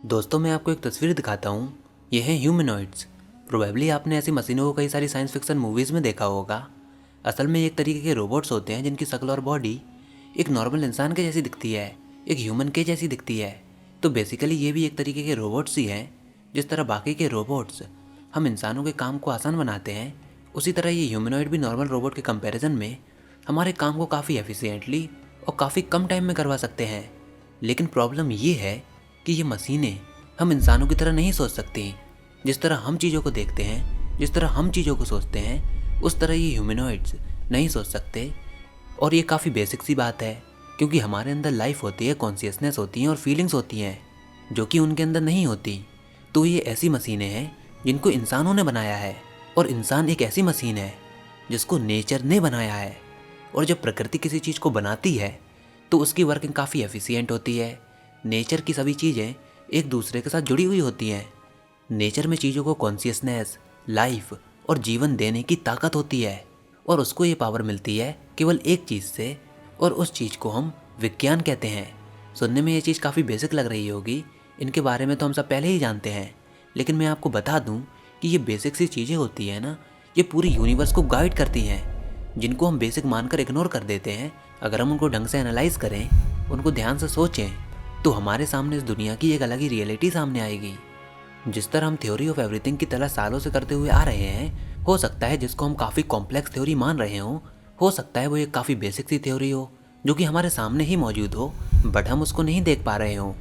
दोस्तों मैं आपको एक तस्वीर दिखाता हूँ। ये है ह्यूमनॉइड्स। प्रोबेबली आपने ऐसी मशीनों को कई सारी साइंस फिक्शन मूवीज़ में देखा होगा। असल में एक तरीके के रोबोट्स होते हैं जिनकी शक्ल और बॉडी एक नॉर्मल इंसान के जैसी दिखती है, एक ह्यूमन के जैसी दिखती है। तो बेसिकली ये भी एक तरीके के रोबोट्स ही हैं। जिस तरह बाकी के रोबोट्स हम इंसानों के काम को आसान बनाते हैं, उसी तरह ये ह्यूमनॉइड भी नॉर्मल रोबोट के कंपैरिजन में हमारे काम को काफ़ी एफिशिएंटली और काफ़ी कम टाइम में करवा सकते हैं। लेकिन प्रॉब्लम ये है कि ये मशीनें हम इंसानों की तरह नहीं सोच सकती। जिस तरह हम चीज़ों को देखते हैं, जिस तरह हम चीज़ों को सोचते हैं, उस तरह ये ह्यूमनॉइड्स नहीं सोच सकते। और ये काफ़ी बेसिक सी बात है, क्योंकि हमारे अंदर लाइफ होती है, कॉन्शियसनेस होती है और फीलिंग्स होती हैं जो कि उनके अंदर नहीं होती। तो ये ऐसी मशीनें हैं जिनको इंसानों ने बनाया है, और इंसान एक ऐसी मशीन है जिसको नेचर ने बनाया है। और जब प्रकृति किसी चीज़ को बनाती है तो उसकी वर्किंग काफ़ी एफिशिएंट होती है। नेचर की सभी चीज़ें एक दूसरे के साथ जुड़ी हुई होती हैं। नेचर में चीज़ों को कॉन्शियसनेस, लाइफ और जीवन देने की ताकत होती है, और उसको ये पावर मिलती है केवल एक चीज़ से, और उस चीज़ को हम विज्ञान कहते हैं। सुनने में ये चीज़ काफ़ी बेसिक लग रही होगी, इनके बारे में तो हम सब पहले ही जानते हैं। लेकिन मैं आपको बता दूं कि ये बेसिक सी चीज़ें होती हैं ना, ये पूरी यूनिवर्स को गाइड करती हैं, जिनको हम बेसिक मानकर इग्नोर कर देते हैं। अगर हम उनको ढंग से एनालाइज करें, उनको ध्यान से सोचें, तो हमारे सामने इस दुनिया की एक अलग ही रियलिटी सामने आएगी। जिस तरह हम थ्योरी ऑफ एवरीथिंग की तरह सालों से करते हुए आ रहे हैं, हो सकता है जिसको हम काफ़ी कॉम्प्लेक्स थ्योरी मान रहे हों, हो सकता है वो एक काफ़ी बेसिक सी थ्योरी हो जो कि हमारे सामने ही मौजूद हो, बट हम उसको नहीं देख पा रहे हों,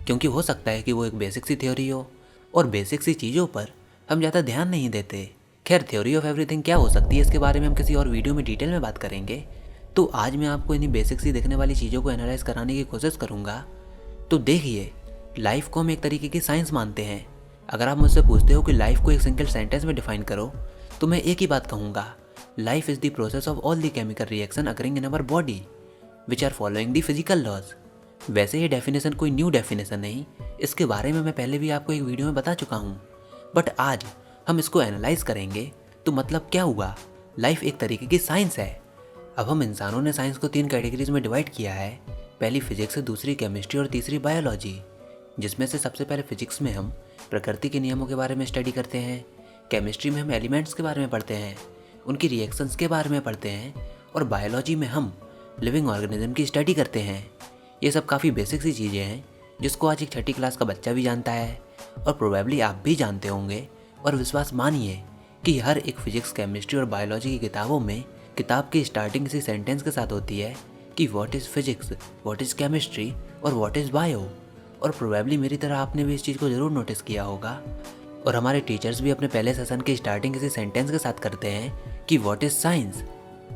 क्योंकि हो सकता है कि वो एक बेसिक सी थ्योरी हो, और बेसिक सी चीज़ों पर हम ज़्यादा ध्यान नहीं देते। खैर, थ्योरी ऑफ एवरीथिंग क्या हो सकती है इसके बारे में हम किसी और वीडियो में डिटेल में बात करेंगे। तो आज मैं आपको इन्हीं बेसिक सी दिखने वाली चीज़ों को एनालाइज कराने की कोशिश करूँगा। तो देखिए, लाइफ को हम एक तरीके की साइंस मानते हैं। अगर आप मुझसे पूछते हो कि लाइफ को एक सिंगल सेंटेंस में डिफाइन करो, तो मैं एक ही बात कहूँगा, life is the process of all the chemical reaction occurring in our body which are following the physical laws. वैसे ये डेफिनेशन कोई न्यू डेफिनेशन नहीं, इसके बारे में मैं पहले भी आपको एक वीडियो में बता चुका हूँ, बट आज हम इसको एनालाइज करेंगे। तो मतलब क्या हुआ, लाइफ एक तरीके की साइंस है। अब हम इंसानों ने साइंस को 3 कैटेगरीज में डिवाइड किया है। पहली फिजिक्स, दूसरी केमिस्ट्री और तीसरी बायोलॉजी। जिसमें से सबसे पहले फिजिक्स में हम प्रकृति के नियमों के बारे में स्टडी करते हैं, केमिस्ट्री में हम एलिमेंट्स के बारे में पढ़ते हैं, उनकी रिएक्शंस के बारे में पढ़ते हैं, और बायोलॉजी में हम लिविंग ऑर्गेनिज्म की स्टडी करते हैं। ये सब काफ़ी बेसिक सी चीज़ें हैं जिसको आज एक 6ठी क्लास का बच्चा भी जानता है, और प्रोबेबली आप भी जानते होंगे। और विश्वास मानिए कि हर एक फिजिक्स, केमिस्ट्री और बायोलॉजी की किताबों में किताब की स्टार्टिंग इसी सेंटेंस के साथ होती है कि what is physics, what is chemistry और व्हाट इज़ बायो। और प्रोबेबली मेरी तरह आपने भी इस चीज़ को ज़रूर नोटिस किया होगा। और हमारे टीचर्स भी अपने पहले सेशन की स्टार्टिंग इसी सेंटेंस के साथ करते हैं कि व्हाट इज़ साइंस।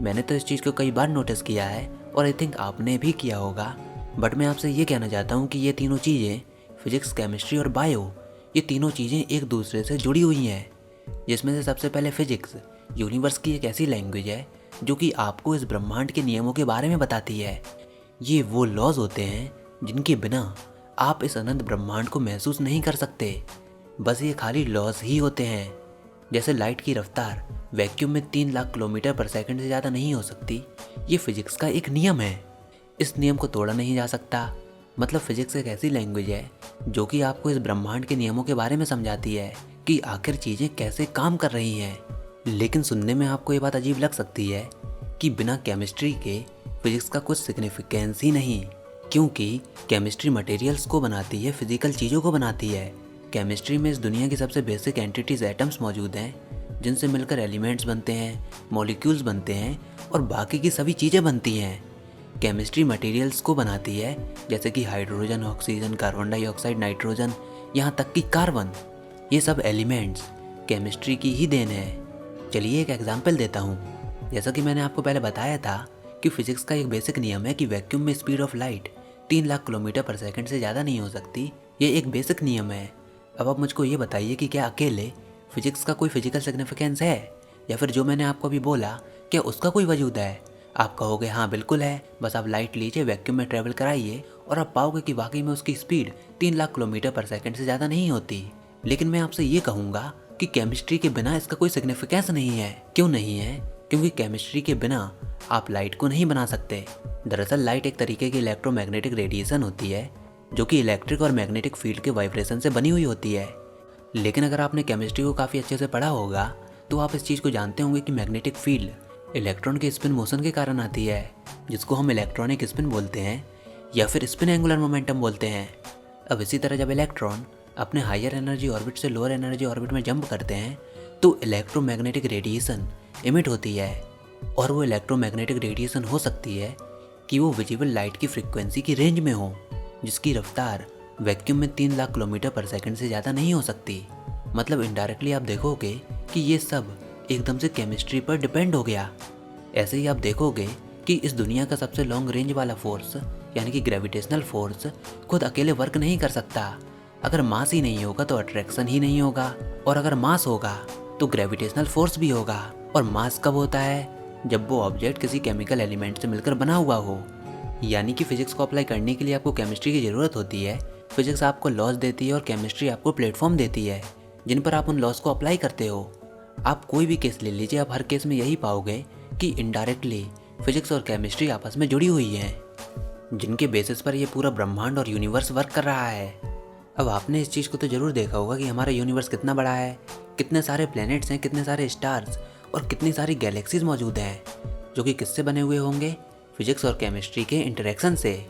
मैंने तो इस चीज़ को कई बार नोटिस किया है, और आई थिंक आपने भी किया होगा। बट मैं आपसे ये कहना चाहता हूँ कि ये तीनों चीज़ें, फिजिक्स, केमिस्ट्री और बायो, ये तीनों चीज़ें एक दूसरे से जुड़ी हुई हैं। जिसमें से सबसे पहले फिजिक्स यूनिवर्स की एक ऐसी लैंग्वेज है जो कि आपको इस ब्रह्मांड के नियमों के बारे में बताती है। ये वो लॉज होते हैं जिनके बिना आप इस अनंत ब्रह्मांड को महसूस नहीं कर सकते। बस ये खाली लॉज ही होते हैं। जैसे लाइट की रफ्तार वैक्यूम में 3 लाख किलोमीटर पर सेकंड से ज़्यादा नहीं हो सकती, ये फिजिक्स का एक नियम है। इस नियम को तोड़ा नहीं जा सकता। मतलब फिजिक्स एक ऐसी लैंग्वेज है जो कि आपको इस ब्रह्मांड के नियमों के बारे में समझाती है कि आखिर चीज़ें कैसे काम कर रही हैं। लेकिन सुनने में आपको ये बात अजीब लग सकती है कि बिना केमिस्ट्री के फिजिक्स का कुछ सिग्निफिकेंस ही नहीं, क्योंकि केमिस्ट्री मटेरियल्स को बनाती है, फिजिकल चीज़ों को बनाती है। केमिस्ट्री में इस दुनिया की सबसे बेसिक एंटिटीज एटम्स मौजूद हैं, जिनसे मिलकर एलिमेंट्स बनते हैं, मॉलिक्यूल्स बनते हैं और बाकी की सभी चीज़ें बनती हैं। केमिस्ट्री मटेरियल्स को बनाती है, जैसे कि hydrogen, oxygen, carbon dioxide, nitrogen, यहाँ तक कि कार्बन। ये सब एलिमेंट्स केमिस्ट्री की ही देन है। चलिए एक एग्जांपल देता हूँ। जैसा कि मैंने आपको पहले बताया था कि फिजिक्स का एक बेसिक नियम है कि वैक्यूम में speed of light 3 lakh kilometre पर सेकंड से ज़्यादा नहीं हो सकती। ये एक बेसिक नियम है। अब आप मुझको ये बताइए कि क्या अकेले फिजिक्स का कोई फिजिकल सिग्निफिकेंस है, या फिर जो मैंने आपको अभी बोला क्या उसका कोई वजूद है? आप कहोगे हाँ बिल्कुल है, बस आप लाइट लीजिए, वैक्यूम में ट्रेवल कराइए और आप पाओगे कि वाकई में उसकी स्पीड 3 लाख किलोमीटर पर सेकंड से ज़्यादा नहीं होती। लेकिन मैं आपसे ये कहूँगा कि केमिस्ट्री के बिना इसका कोई सिग्निफिकेंस नहीं है। क्यों नहीं है? क्योंकि केमिस्ट्री के बिना आप लाइट को नहीं बना सकते। दरअसल लाइट एक तरीके की इलेक्ट्रोमैग्नेटिक रेडिएशन होती है जो कि इलेक्ट्रिक और मैग्नेटिक फील्ड के वाइब्रेशन से बनी हुई होती है। लेकिन अगर आपने केमिस्ट्री को काफ़ी अच्छे से पढ़ा होगा तो आप इस चीज़ को जानते होंगे कि मैग्नेटिक फील्ड इलेक्ट्रॉन के स्पिन मोशन के कारण आती है, जिसको हम इलेक्ट्रॉनिक स्पिन बोलते हैं या फिर स्पिन एंगुलर मोमेंटम बोलते हैं। अब इसी तरह जब इलेक्ट्रॉन अपने हायर एनर्जी ऑर्बिट से लोअर एनर्जी ऑर्बिट में जंप करते हैं तो इलेक्ट्रोमैग्नेटिक रेडिएशन इमिट होती है, और वो इलेक्ट्रोमैग्नेटिक रेडिएशन हो सकती है कि वो विजिबल लाइट की फ्रीक्वेंसी की रेंज में हो, जिसकी रफ्तार वैक्यूम में 3 लाख किलोमीटर पर सेकंड से ज़्यादा नहीं हो सकती। मतलब इनडायरेक्टली आप देखोगे कि ये सब एकदम से केमिस्ट्री पर डिपेंड हो गया। ऐसे ही आप देखोगे कि इस दुनिया का सबसे लॉन्ग रेंज वाला फोर्स यानी कि ग्रेविटेशनल फोर्स खुद अकेले वर्क नहीं कर सकता। अगर मास ही नहीं होगा तो अट्रैक्शन ही नहीं होगा, और अगर मास होगा तो ग्रेविटेशनल फोर्स भी होगा। और मास कब होता है? जब वो ऑब्जेक्ट किसी केमिकल एलिमेंट से मिलकर बना हुआ हो। यानी कि फिजिक्स को अप्लाई करने के लिए आपको केमिस्ट्री की ज़रूरत होती है। फिजिक्स आपको लॉज देती है और केमिस्ट्री आपको प्लेटफॉर्म देती है जिन पर आप उन लॉज को अप्लाई करते हो। आप कोई भी केस ले लीजिए, आप हर केस में यही पाओगे कि इनडायरेक्टली फिजिक्स और केमिस्ट्री आपस में जुड़ी हुई हैं, जिनके बेसिस पर ये पूरा ब्रह्मांड और यूनिवर्स वर्क कर रहा है। अब आपने इस चीज़ को तो ज़रूर देखा होगा कि हमारा यूनिवर्स कितना बड़ा है, कितने सारे प्लैनेट्स हैं, कितने सारे स्टार्स और कितनी सारी गैलेक्सीज मौजूद हैं, जो कि किससे बने हुए होंगे? फिजिक्स और केमिस्ट्री के इंटरेक्शन से।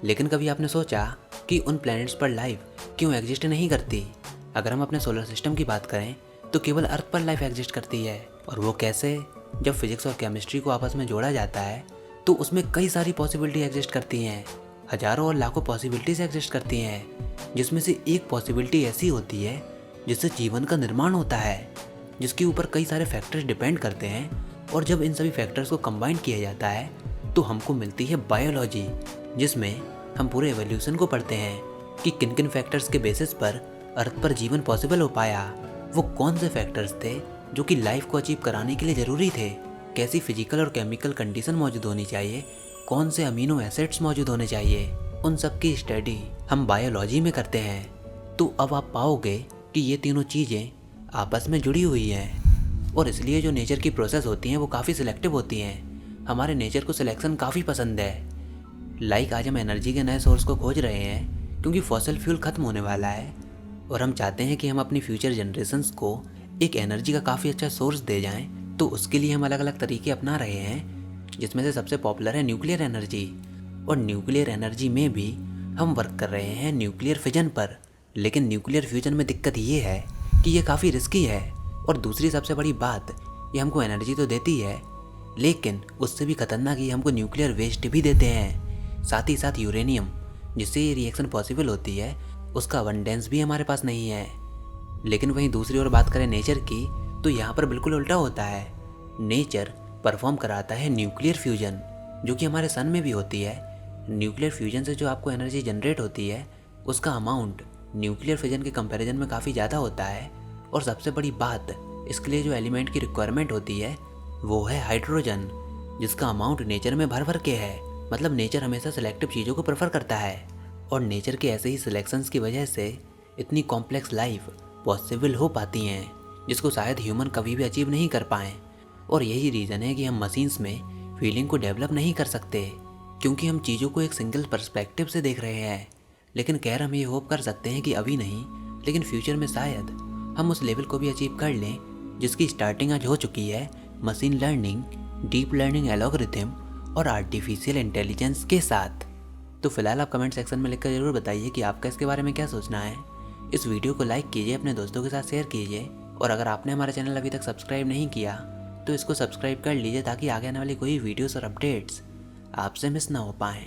लेकिन कभी आपने सोचा कि उन प्लैनेट्स पर लाइफ क्यों एग्जिस्ट नहीं करती? अगर हम अपने सोलर सिस्टम की बात करें तो केवल अर्थ पर लाइफ एग्जिस्ट करती है। और वो कैसे? जब फिजिक्स और केमिस्ट्री को आपस में जोड़ा जाता है तो उसमें कई सारी पॉसिबिलिटी एग्जिस्ट करती हैं, हजारों और लाखों पॉसिबिलिटीज एग्जिस्ट करती हैं, जिसमें से एक पॉसिबिलिटी ऐसी होती है जिससे जीवन का निर्माण होता है, जिसके ऊपर कई सारे फैक्टर्स डिपेंड करते हैं। और जब इन सभी फैक्टर्स को कंबाइन किया जाता है तो हमको मिलती है बायोलॉजी, जिसमें हम पूरे एवोल्यूशन को पढ़ते हैं कि किन किन फैक्टर्स के बेसिस पर अर्थ पर जीवन पॉसिबल हो पाया। वो कौन से फैक्टर्स थे जो कि लाइफ को अचीव कराने के लिए ज़रूरी थे, कैसी फिजिकल और केमिकल कंडीशन मौजूद होनी चाहिए, कौन से अमीनो एसिड्स मौजूद होने चाहिए, उन सब की स्टडी हम बायोलॉजी में करते हैं। तो अब आप पाओगे कि ये तीनों चीज़ें आपस में जुड़ी हुई हैं, और इसलिए जो नेचर की प्रोसेस होती हैं वो काफ़ी सिलेक्टिव होती हैं। हमारे नेचर को सिलेक्शन काफ़ी पसंद है। लाइक आज हम एनर्जी के नए सोर्स को खोज रहे हैं क्योंकि फॉसिल फ्यूल ख़त्म होने वाला है, और हम चाहते हैं कि हम अपनी फ्यूचर जनरेशन्स को एक एनर्जी का काफ़ी अच्छा सोर्स दे जाएं। तो उसके लिए हम अलग अलग तरीके अपना रहे हैं, जिसमें से सबसे पॉपुलर है न्यूक्लियर एनर्जी। और न्यूक्लियर एनर्जी में भी हम वर्क कर रहे हैं न्यूक्लियर फिजन पर। लेकिन न्यूक्लियर फ्यूजन में दिक्कत ये है कि ये काफ़ी रिस्की है, और दूसरी सबसे बड़ी बात, ये हमको एनर्जी तो देती है लेकिन उससे भी खतरनाक ये हमको न्यूक्लियर वेस्ट भी देते हैं। साथ ही साथ यूरेनियम, जिससे ये रिएक्शन पॉसिबल होती है, उसका अबंडेंस भी हमारे पास नहीं है। लेकिन वहीं दूसरी ओर बात करें नेचर की, तो यहाँ पर बिल्कुल उल्टा होता है। नेचर परफॉर्म कराता है न्यूक्लियर फ्यूजन, जो कि हमारे सन में भी होती है। न्यूक्लियर फ्यूजन से जो आपको एनर्जी जनरेट होती है उसका अमाउंट न्यूक्लियर फिजन के कंपैरिजन में काफ़ी ज़्यादा होता है। और सबसे बड़ी बात, इसके लिए जो एलिमेंट की रिक्वायरमेंट होती है वो है हाइड्रोजन, जिसका अमाउंट नेचर में भर भर के है। मतलब नेचर हमेशा सिलेक्टिव चीज़ों को प्रेफर करता है, और नेचर के ऐसे ही सिलेक्शंस की वजह से इतनी कॉम्प्लेक्स लाइफ पॉसिबल हो पाती हैं, जिसको शायद ह्यूमन कभी भी अचीव नहीं कर पाएँ। और यही रीज़न है कि हम मशीन्स में फीलिंग को डेवलप नहीं कर सकते, क्योंकि हम चीज़ों को एक सिंगल पर्सपेक्टिव से देख रहे हैं। लेकिन खैर हम ये होप कर सकते हैं कि अभी नहीं, लेकिन फ्यूचर में शायद हम उस लेवल को भी अचीव कर लें जिसकी स्टार्टिंग आज हो चुकी है machine learning, deep learning algorithm और आर्टिफिशियल इंटेलिजेंस के साथ। तो फिलहाल आप कमेंट सेक्शन में लिखकर ज़रूर बताइए कि आपका इसके बारे में क्या सोचना है। इस वीडियो को लाइक कीजिए, अपने दोस्तों के साथ शेयर कीजिए, और अगर आपने हमारा चैनल अभी तक सब्सक्राइब नहीं किया तो इसको सब्सक्राइब कर लीजिए ताकि आगे आने वाली कोई वीडियोस और अपडेट्स आपसे मिस ना हो पाएँ।